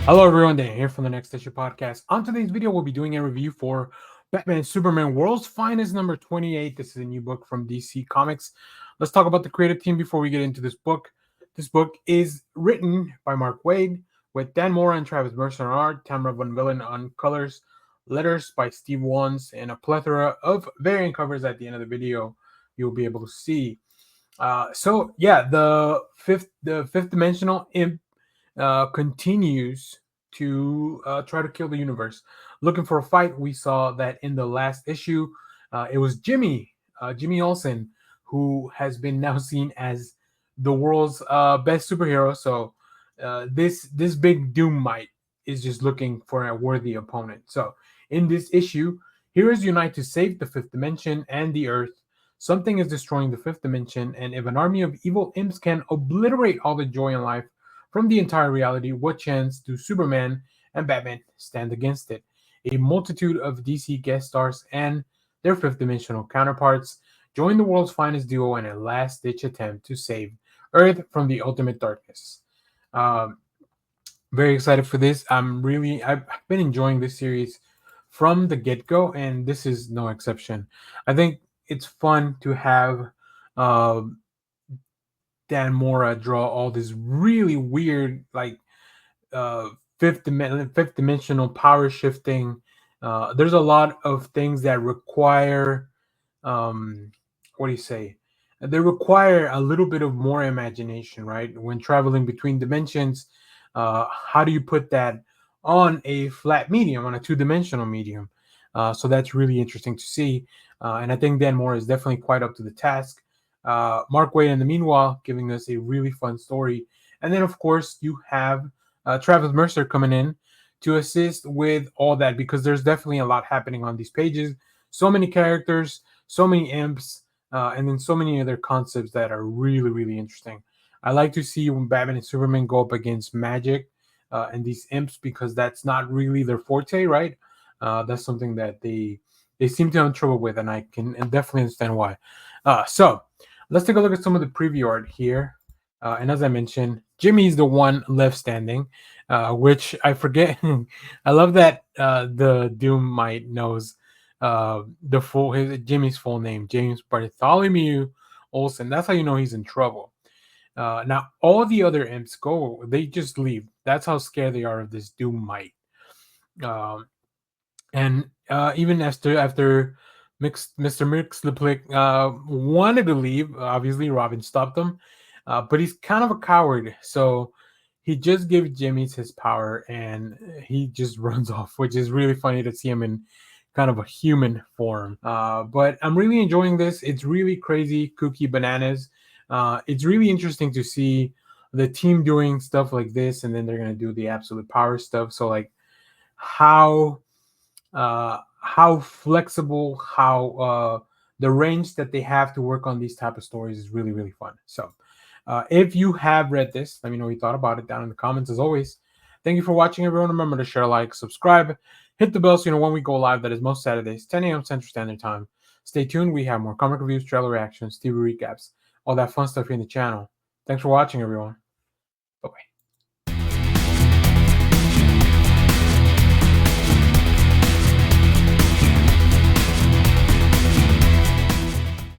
Hello everyone, Dan here from the Next Issue Podcast. On today's video, we'll be doing a review for Batman and Superman World's Finest number 28. This is a new book from DC Comics. Let's talk about the creative team before we get into this book. This book is written by Mark Waid with Dan Mora and Travis Mercer on art, Tamra Bonvillain on colors, letters by Steve Wands, and a plethora of variant covers at the end of the video you'll be able to see. The fifth dimensional imp continues to try to kill the universe. Looking for a fight, we saw that in the last issue, it was Jimmy Olsen, who has been now seen as the world's best superhero. So this big Doomite is just looking for a worthy opponent. So in this issue, heroes unite to save the fifth dimension and the Earth. Something is destroying the fifth dimension, and if an army of evil imps can obliterate all the joy in life from the entire reality, what chance do Superman and Batman stand against it? A multitude of DC guest stars and their fifth dimensional counterparts join the world's finest duo in a last ditch attempt to save Earth from the ultimate darkness. Um, Very excited for this. I've been enjoying this series from the get go, and this is no exception. I think it's fun to have uh, Dan Mora draw all this really weird, like uh, fifth dimensional power shifting. There's a lot of things that require, what do you say? They require a little bit of more imagination, right? When traveling between dimensions, how do you put that on a flat medium, on a two-dimensional medium? So that's really interesting to see, and I think Dan Moore is definitely quite up to the task. Mark Waid, in the meanwhile, giving us a really fun story, and then of course you have Travis Mercer coming in to assist with all that because there's definitely a lot happening on these pages. So many characters, so many imps, and then so many other concepts that are really, really interesting. I like to see when Batman and Superman go up against magic and these imps because that's not really their forte, right? That's something that they seem to have trouble with, and I can definitely understand why. So let's take a look at some of the preview art here. And as I mentioned, Jimmy's the one left standing, which I forget. I love that the Doomite knows Jimmy's full name, James Bartholomew Olsen. That's how you know he's in trouble. Now all the other imps they just leave. That's how scared they are of this Doomite. Um, and even after Mr. Mixliplick wanted to leave, obviously Robin stopped him, but he's kind of a coward, so he just gives Jimmy's his power and he just runs off, which is really funny to see him in kind of a human form. But I'm really enjoying this. It's really crazy, kooky bananas. It's really interesting to see the team doing stuff like this, and then they're gonna do the absolute power stuff. So like how how flexible, how the range that they have to work on these type of stories is really, really fun. So if you have read this, let me know what you thought about it down in the comments. As always, thank you for watching, everyone. Remember to share, like, subscribe, hit the bell so you know when we go live. That is most Saturdays, 10 a.m. Central Standard Time. Stay tuned. We have more comic reviews, trailer reactions, TV recaps, all that fun stuff here in the channel. Thanks for watching, everyone. Bye-bye.